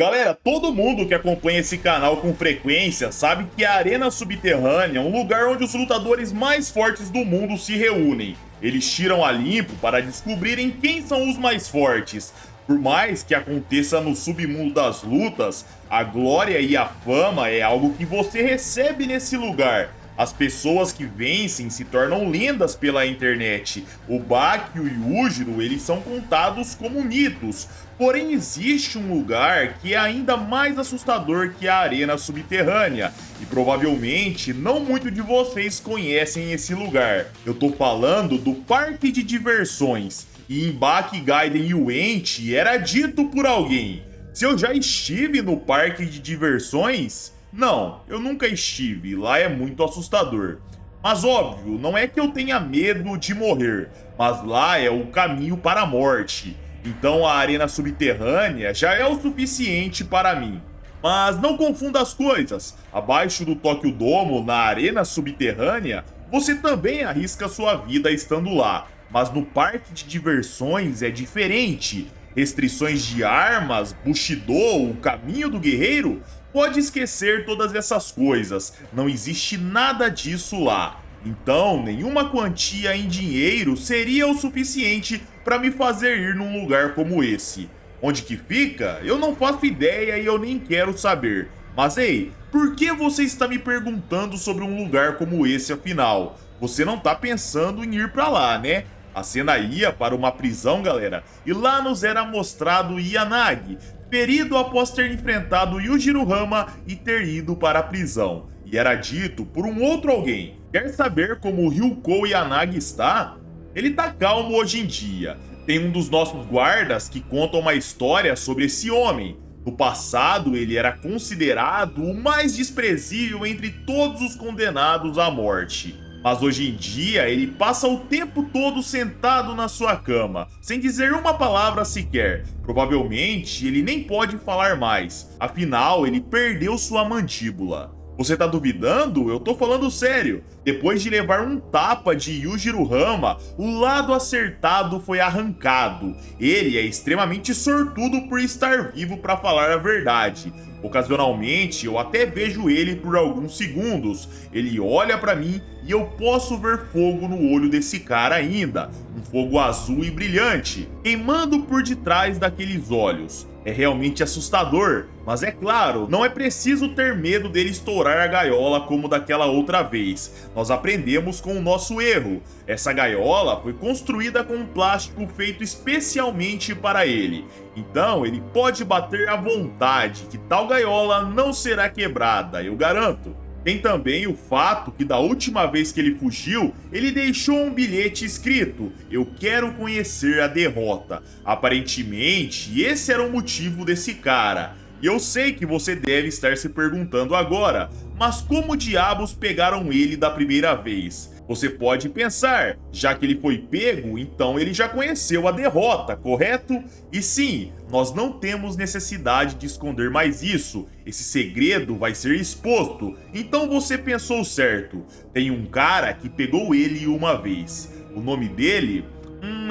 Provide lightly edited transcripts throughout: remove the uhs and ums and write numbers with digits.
Galera, todo mundo que acompanha esse canal com frequência sabe que a Arena Subterrânea é um lugar onde os lutadores mais fortes do mundo se reúnem. Eles tiram a limpo para descobrirem quem são os mais fortes. Por mais que aconteça no submundo das lutas, a glória e a fama é algo que você recebe nesse lugar. As pessoas que vencem se tornam lendas pela internet. O Baki e o Yujiro, eles são contados como mitos. Porém, existe um lugar que é ainda mais assustador que a Arena Subterrânea. E provavelmente não muito de vocês conhecem esse lugar. Eu tô falando do Parque de Diversões. E em Baki Gaiden Yuente era dito por alguém: se eu já estive no Parque de Diversões? Não, eu nunca estive, lá é muito assustador. Mas óbvio, não é que eu tenha medo de morrer, mas lá é o caminho para a morte. Então a Arena Subterrânea já é o suficiente para mim. Mas não confunda as coisas, abaixo do Tokyo Dome, na Arena Subterrânea, você também arrisca sua vida estando lá. Mas no Parque de Diversões é diferente. Restrições de armas, Bushido, o caminho do guerreiro? Pode esquecer todas essas coisas, não existe nada disso lá. Então, nenhuma quantia em dinheiro seria o suficiente para me fazer ir num lugar como esse. Onde que fica? Eu não faço ideia e eu nem quero saber. Mas ei, por que você está me perguntando sobre um lugar como esse afinal? Você não tá pensando em ir para lá, né? A cena ia para uma prisão, galera, e lá nos era mostrado Yanagi, ferido após ter enfrentado Yujiro Hama e ter ido para a prisão. E era dito por um outro alguém: quer saber como o Ryuko Yanagi está? Ele tá calmo hoje em dia. Tem um dos nossos guardas que conta uma história sobre esse homem. No passado, ele era considerado o mais desprezível entre todos os condenados à morte. Mas hoje em dia, ele passa o tempo todo sentado na sua cama, sem dizer uma palavra sequer. Provavelmente, ele nem pode falar mais, afinal, ele perdeu sua mandíbula. Você tá duvidando? Eu tô falando sério. Depois de levar um tapa de Yujiro Hama, o lado acertado foi arrancado. Ele é extremamente sortudo por estar vivo para falar a verdade. Ocasionalmente, eu até vejo ele por alguns segundos. Ele olha pra mim e eu posso ver fogo no olho desse cara ainda. Um fogo azul e brilhante, queimando por detrás daqueles olhos. É realmente assustador, mas é claro, não é preciso ter medo dele estourar a gaiola como daquela outra vez. Nós aprendemos com o nosso erro. Essa gaiola foi construída com um plástico feito especialmente para ele. Então ele pode bater à vontade, que tal gaiola não será quebrada, eu garanto. Tem também o fato que da última vez que ele fugiu, ele deixou um bilhete escrito: eu quero conhecer a derrota. Aparentemente, esse era o motivo desse cara. E eu sei que você deve estar se perguntando agora, mas como diabos pegaram ele da primeira vez? Você pode pensar, já que ele foi pego, então ele já conheceu a derrota, correto? E sim, nós não temos necessidade de esconder mais isso. Esse segredo vai ser exposto. Então você pensou certo. Tem um cara que pegou ele uma vez. O nome dele?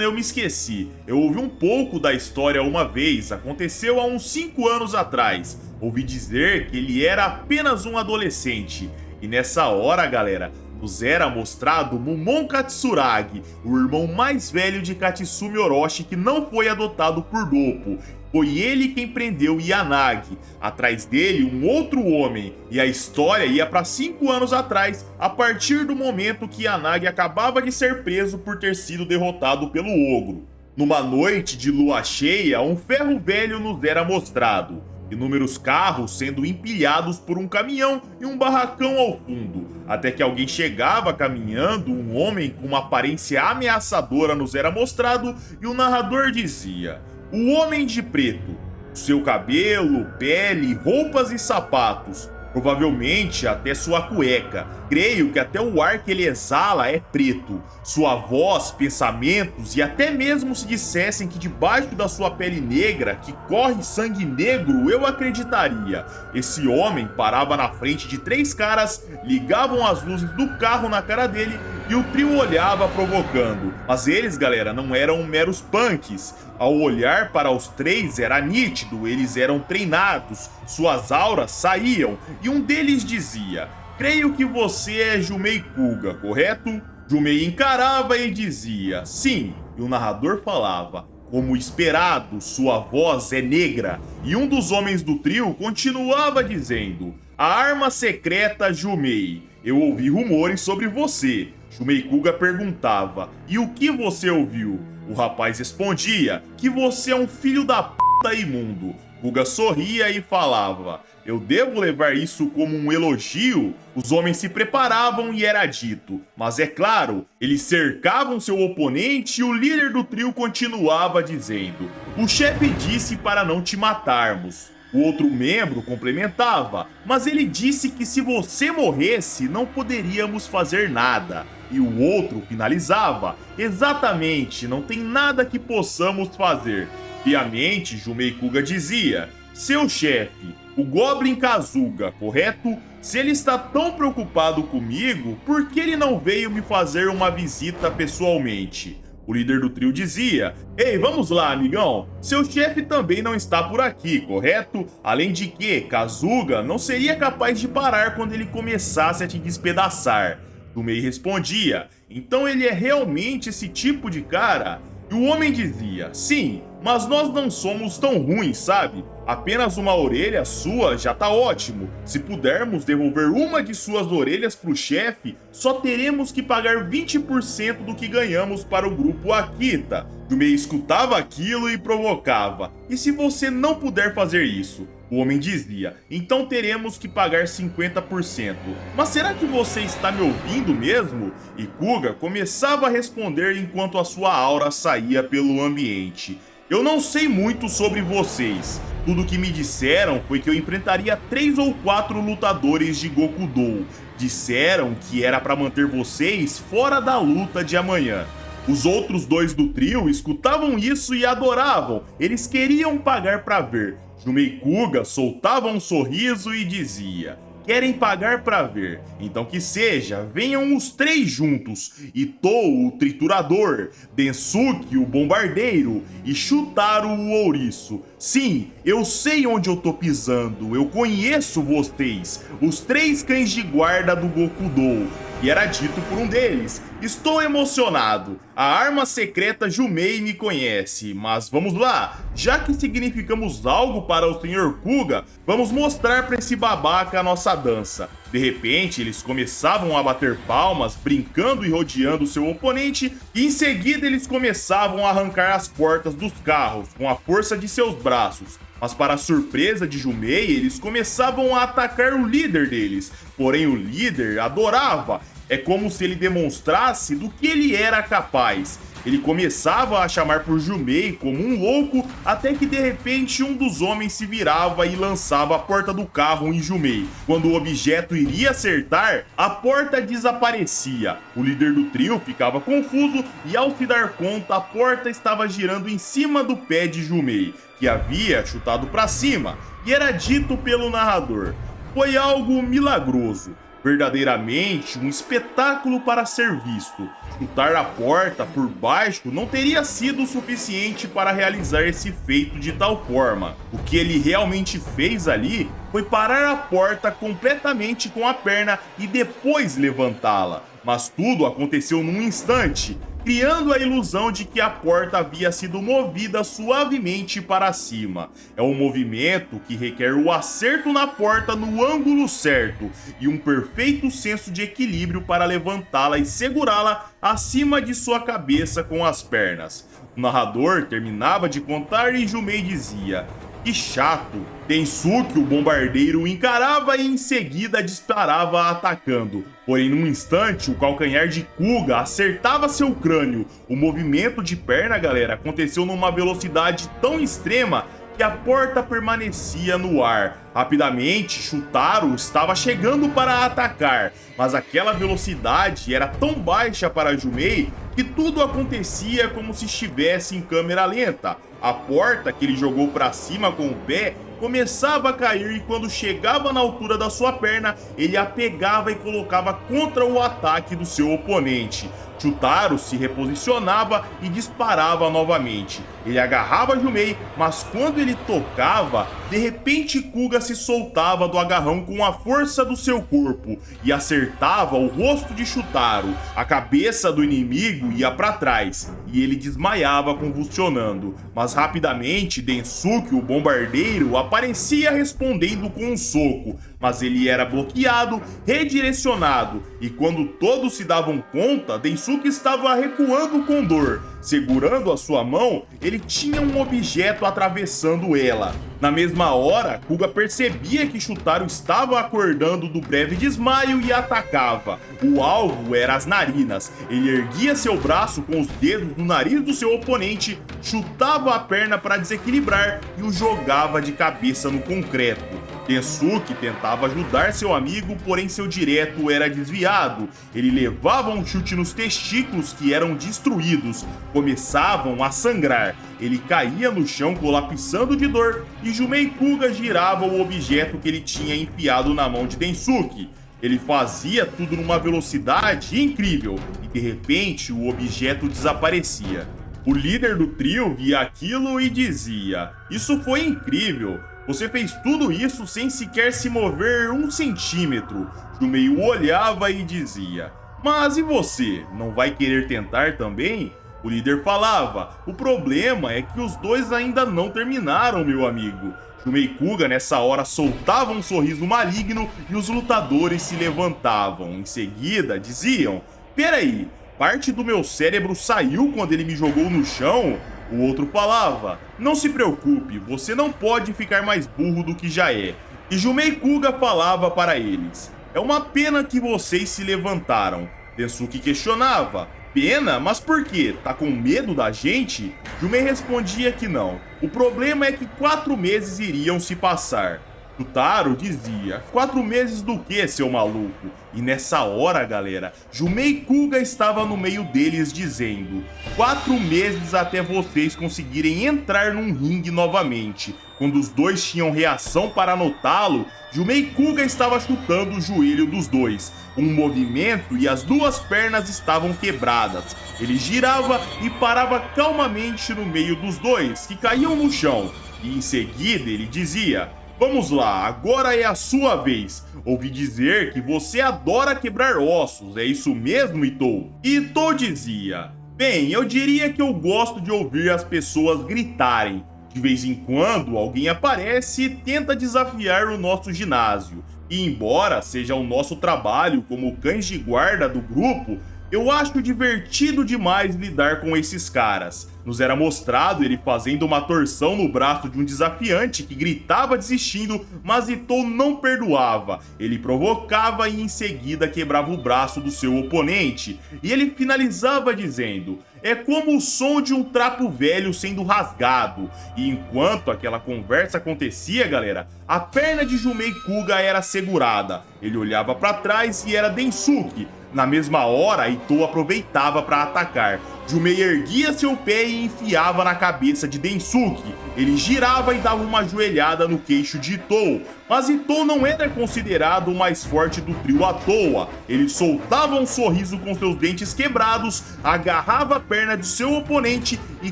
Eu me esqueci. Eu ouvi um pouco da história uma vez. Aconteceu há uns 5 anos atrás. Ouvi dizer que ele era apenas um adolescente. E nessa hora, galera, nos era mostrado Mumon Katsuragi, o irmão mais velho de Katsumi Orochi que não foi adotado por Doppo. Foi ele quem prendeu Yanagi. Atrás dele, um outro homem. E a história ia para 5 anos atrás, a partir do momento que Yanagi acabava de ser preso por ter sido derrotado pelo ogro. Numa noite de lua cheia, um ferro velho nos era mostrado. Inúmeros carros sendo empilhados por um caminhão e um barracão ao fundo, até que alguém chegava caminhando, um homem com uma aparência ameaçadora nos era mostrado e o narrador dizia: o Homem de Preto. Seu cabelo, pele, roupas e sapatos, provavelmente até sua cueca. Creio que até o ar que ele exala é preto. Sua voz, pensamentos e até mesmo se dissessem que debaixo da sua pele negra que corre sangue negro, eu acreditaria. Esse homem parava na frente de 3 caras, ligavam as luzes do carro na cara dele e o trio olhava provocando. Mas eles, galera, não eram meros punks. Ao olhar para os três era nítido, eles eram treinados, suas auras saíam e um deles dizia: "Creio que você é Jumei Kuga, correto?" Jumei encarava e dizia: "Sim", e o narrador falava: "Como esperado, sua voz é negra." E um dos homens do trio continuava dizendo: "A arma secreta Jumei. Eu ouvi rumores sobre você." Jumei Kuga perguntava: "E o que você ouviu?" O rapaz respondia: "Que você é um filho da puta imundo." Kuga sorria e falava: "Eu devo levar isso como um elogio?" Os homens se preparavam e era dito, mas é claro, eles cercavam seu oponente e o líder do trio continuava dizendo: "O chefe disse para não te matarmos." O outro membro complementava, mas ele disse que se você morresse, não poderíamos fazer nada. E o outro finalizava: "Exatamente, não tem nada que possamos fazer." Piamente, Jumei Kuga dizia: "Seu chefe, o Goblin Kazuga, correto? Se ele está tão preocupado comigo, por que ele não veio me fazer uma visita pessoalmente?" O líder do trio dizia: "Ei, vamos lá, amigão. Seu chefe também não está por aqui, correto? Além de que, Kazuga não seria capaz de parar quando ele começasse a te despedaçar." Jumei respondia: "Então ele é realmente esse tipo de cara?" E o homem dizia: "Sim, mas nós não somos tão ruins, sabe? Apenas uma orelha sua já tá ótimo. Se pudermos devolver uma de suas orelhas pro chefe, só teremos que pagar 20% do que ganhamos para o grupo Akita." Jumei escutava aquilo e provocava: "E se você não puder fazer isso?" O homem dizia: "Então teremos que pagar 50%. Mas será que você está me ouvindo mesmo?" E Kuga começava a responder enquanto a sua aura saía pelo ambiente: "Eu não sei muito sobre vocês. Tudo que me disseram foi que eu enfrentaria 3 ou 4 lutadores de Gokudou. Disseram que era para manter vocês fora da luta de amanhã." Os outros dois do trio escutavam isso e adoravam. Eles queriam pagar para ver. Jumei Kuga soltava um sorriso e dizia: "Querem pagar para ver? Então que seja, venham os 3 juntos: Itou, o triturador, Densuke, o bombardeiro, e Shutaro, o ouriço. Sim, eu sei onde eu tô pisando, eu conheço vocês, os 3 cães de guarda do Gokudou." E era dito por um deles: "Estou emocionado. A arma secreta Jumei me conhece, mas vamos lá. Já que significamos algo para o Sr. Kuga, vamos mostrar para esse babaca a nossa dança." De repente, eles começavam a bater palmas, brincando e rodeando seu oponente, e em seguida eles começavam a arrancar as portas dos carros com a força de seus braços. Mas para a surpresa de Jumei, eles começavam a atacar o líder deles. Porém, o líder adorava. É como se ele demonstrasse do que ele era capaz. Ele começava a chamar por Jumei como um louco, até que de repente um dos homens se virava e lançava a porta do carro em Jumei. Quando o objeto iria acertar, a porta desaparecia. O líder do trio ficava confuso e, ao se dar conta, a porta estava girando em cima do pé de Jumei, que havia chutado para cima, e era dito pelo narrador: "Foi algo milagroso. Verdadeiramente um espetáculo para ser visto. Chutar a porta por baixo não teria sido o suficiente para realizar esse feito de tal forma. O que ele realmente fez ali foi parar a porta completamente com a perna e depois levantá-la. Mas tudo aconteceu num instante, criando a ilusão de que a porta havia sido movida suavemente para cima. É um movimento que requer o acerto na porta no ângulo certo e um perfeito senso de equilíbrio para levantá-la e segurá-la acima de sua cabeça com as pernas." O narrador terminava de contar e Jumei dizia: "Que chato." Densuke, o bombardeiro, o encarava e em seguida disparava atacando. Porém, num instante, o calcanhar de Kuga acertava seu crânio. O movimento de perna, galera, aconteceu numa velocidade tão extrema que a porta permanecia no ar. Rapidamente, Shutaro estava chegando para atacar, mas aquela velocidade era tão baixa para Jumei que tudo acontecia como se estivesse em câmera lenta. A porta que ele jogou para cima com o pé começava a cair e quando chegava na altura da sua perna, ele a pegava e colocava contra o ataque do seu oponente. Shutaro se reposicionava e disparava novamente. Ele agarrava Jumei, mas quando ele tocava, de repente Kuga se soltava do agarrão com a força do seu corpo e acertava o rosto de Shutaro. A cabeça do inimigo ia para trás e ele desmaiava convulsionando, mas rapidamente Densuke, o bombardeiro, aparecia respondendo com um soco, mas ele era bloqueado, redirecionado, e quando todos se davam conta, Densuke estava recuando com dor. Segurando a sua mão, ele tinha um objeto atravessando ela. Na mesma hora, Kuga percebia que Shutaro estava acordando do breve desmaio e atacava. O alvo era as narinas. Ele erguia seu braço com os dedos no nariz do seu oponente, chutava a perna para desequilibrar e o jogava de cabeça no concreto. Densuke tentava ajudar seu amigo, porém seu direto era desviado. Ele levava um chute nos testículos que eram destruídos, começavam a sangrar. Ele caía no chão colapsando de dor e Jumei Kuga girava o objeto que ele tinha enfiado na mão de Densuke. Ele fazia tudo numa velocidade incrível e de repente o objeto desaparecia. O líder do trio via aquilo e dizia: "Isso foi incrível. Você fez tudo isso sem sequer se mover 1 centímetro. Jumei o olhava e dizia: "Mas e você? Não vai querer tentar também?" O líder falava: "O problema é que os dois ainda não terminaram, meu amigo." Jumei Kuga nessa hora soltava um sorriso maligno e os lutadores se levantavam. Em seguida diziam: "Peraí, parte do meu cérebro saiu quando ele me jogou no chão?" O outro falava: "Não se preocupe, você não pode ficar mais burro do que já é." E Jumei Kuga falava para eles: "É uma pena que vocês se levantaram." Densuke questionava: "Pena? Mas por quê? Tá com medo da gente?" Jumei respondia que não. O problema é que 4 meses iriam se passar. Shutaro dizia: 4 meses do que, seu maluco? E nessa hora, galera, Jumei Kuga estava no meio deles dizendo: 4 meses até vocês conseguirem entrar num ringue novamente. Quando os dois tinham reação para notá-lo, Jumei Kuga estava chutando o joelho dos dois. Um movimento e as duas pernas estavam quebradas. Ele girava e parava calmamente no meio dos dois, que caíam no chão. E em seguida ele dizia: "Vamos lá, agora é a sua vez. Ouvi dizer que você adora quebrar ossos, é isso mesmo, Itou?" E Itou dizia: "Bem, eu diria que eu gosto de ouvir as pessoas gritarem. De vez em quando, alguém aparece e tenta desafiar o nosso ginásio. E embora seja o nosso trabalho como cães de guarda do grupo, eu acho divertido demais lidar com esses caras." Nos era mostrado ele fazendo uma torção no braço de um desafiante que gritava desistindo, mas Itou não perdoava. Ele provocava e em seguida quebrava o braço do seu oponente. E ele finalizava dizendo: "É como o som de um trapo velho sendo rasgado." E enquanto aquela conversa acontecia, galera, a perna de Jumei Kuga era segurada. Ele olhava para trás e era Densuke. Na mesma hora, Itou aproveitava para atacar. Jumei erguia seu pé e enfiava na cabeça de Densuke. Ele girava e dava uma joelhada no queixo de Itou. Mas Itou não era considerado o mais forte do trio à toa. Ele soltava um sorriso com seus dentes quebrados, agarrava a perna de seu oponente e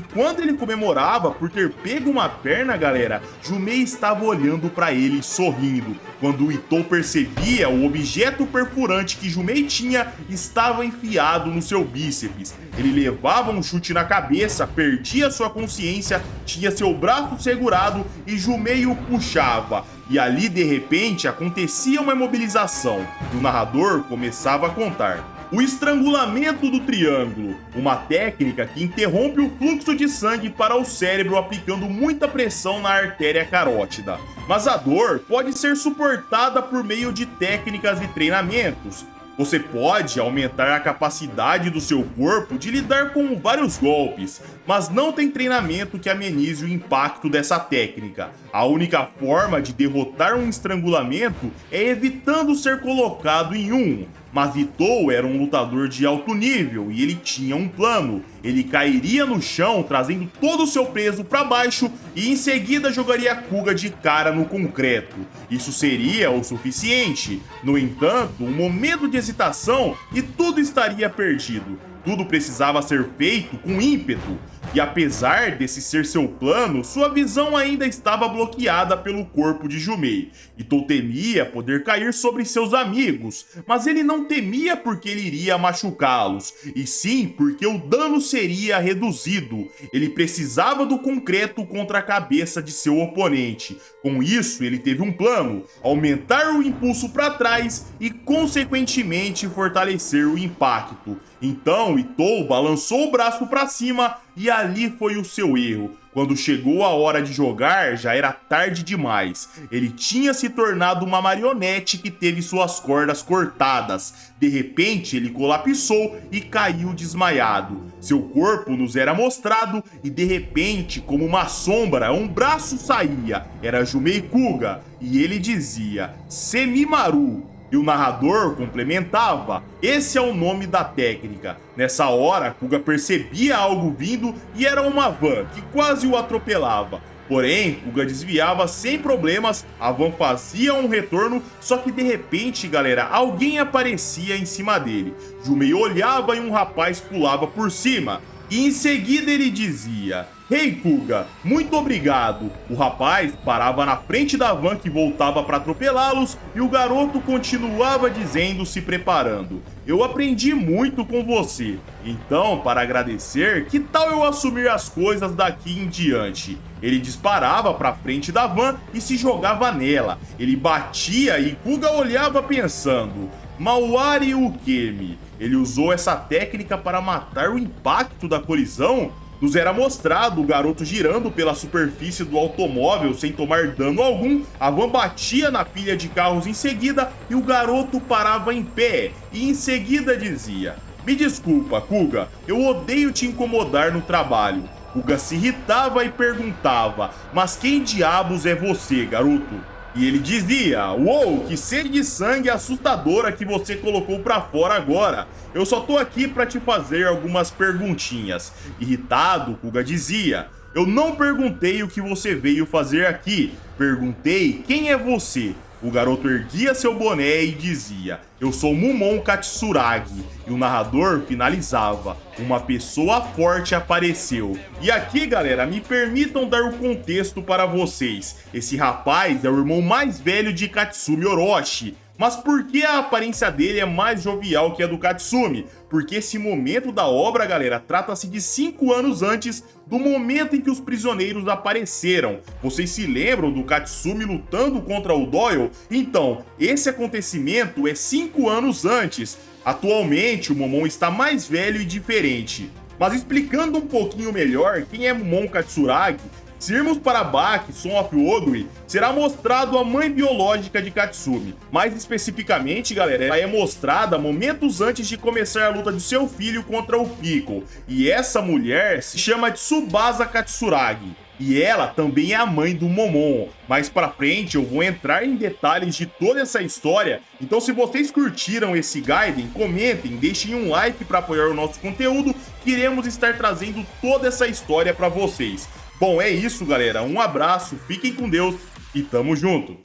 quando ele comemorava por ter pego uma perna, galera, Jumei estava olhando para ele sorrindo. Quando Itou percebia, o objeto perfurante que Jumei tinha estava enfiado no seu bíceps. Ele levava um chute na cabeça, perdia sua consciência, tinha seu braço segurado e Jumei o puxava. E ali, de repente, acontecia uma imobilização e o narrador começava a contar: o estrangulamento do triângulo, uma técnica que interrompe o fluxo de sangue para o cérebro aplicando muita pressão na artéria carótida. Mas a dor pode ser suportada por meio de técnicas e treinamentos. Você pode aumentar a capacidade do seu corpo de lidar com vários golpes, mas não tem treinamento que amenize o impacto dessa técnica. A única forma de derrotar um estrangulamento é evitando ser colocado em um. Mas Itou era um lutador de alto nível e ele tinha um plano. Ele cairia no chão, trazendo todo o seu peso para baixo e em seguida jogaria Kuga de cara no concreto. Isso seria o suficiente. No entanto, um momento de hesitação e tudo estaria perdido. Tudo precisava ser feito com ímpeto. E apesar desse ser seu plano, sua visão ainda estava bloqueada pelo corpo de Jumei. Itou temia poder cair sobre seus amigos, mas ele não temia porque ele iria machucá-los, e sim porque o dano seria reduzido. Ele precisava do concreto contra a cabeça de seu oponente. Com isso, ele teve um plano: aumentar o impulso para trás e, consequentemente, fortalecer o impacto. Então, Itou balançou o braço para cima e ali foi o seu erro. Quando chegou a hora de jogar, já era tarde demais. Ele tinha se tornado uma marionete que teve suas cordas cortadas. De repente, ele colapsou e caiu desmaiado. Seu corpo nos era mostrado e de repente, como uma sombra, um braço saía. Era Jumei Kuga e ele dizia: Semimaru. E o narrador complementava: esse é o nome da técnica. Nessa hora, Kuga percebia algo vindo e era uma van que quase o atropelava. Porém, Kuga desviava sem problemas, a van fazia um retorno, só que de repente, galera, alguém aparecia em cima dele. Jumei olhava e um rapaz pulava por cima. E em seguida ele dizia: Hey Kuga, muito obrigado. O rapaz parava na frente da van que voltava para atropelá-los e o garoto continuava dizendo, se preparando: eu aprendi muito com você. Então, para agradecer, que tal eu assumir as coisas daqui em diante? Ele disparava para frente da van e se jogava nela. Ele batia e Kuga olhava pensando: Mawari Ukemi. Ele usou essa técnica para matar o impacto da colisão? Nos era mostrado o garoto girando pela superfície do automóvel sem tomar dano algum, a van batia na pilha de carros em seguida e o garoto parava em pé e em seguida dizia: me desculpa, Kuga, eu odeio te incomodar no trabalho. Kuga se irritava e perguntava: mas quem diabos é você, garoto? E ele dizia: uou, que sede de sangue assustadora que você colocou pra fora agora. Eu só tô aqui pra te fazer algumas perguntinhas. Irritado, Kuga dizia: eu não perguntei o que você veio fazer aqui. Perguntei quem é você. O garoto erguia seu boné e dizia: eu sou Mumon Katsuragi. E o narrador finalizava: uma pessoa forte apareceu. E aqui, galera, me permitam dar o contexto para vocês. Esse rapaz é o irmão mais velho de Katsumi Orochi. Mas por que a aparência dele é mais jovial que a do Katsumi? Porque esse momento da obra, galera, trata-se de 5 anos antes do momento em que os prisioneiros apareceram. Vocês se lembram do Katsumi lutando contra o Doyle? Então, esse acontecimento é 5 anos antes. Atualmente, o Momon está mais velho e diferente. Mas explicando um pouquinho melhor quem é Momon Katsuragi, se irmos para Baki, Son of Ogre, será mostrado a mãe biológica de Katsumi. Mais especificamente, galera, ela é mostrada momentos antes de começar a luta de seu filho contra o Piccolo. E essa mulher se chama Tsubasa Katsuragi. E ela também é a mãe do Momon. Mais pra frente eu vou entrar em detalhes de toda essa história. Então se vocês curtiram esse Gaiden, comentem, deixem um like para apoiar o nosso conteúdo, que iremos estar trazendo toda essa história para vocês. Bom, é isso, galera. Um abraço, fiquem com Deus e tamo junto!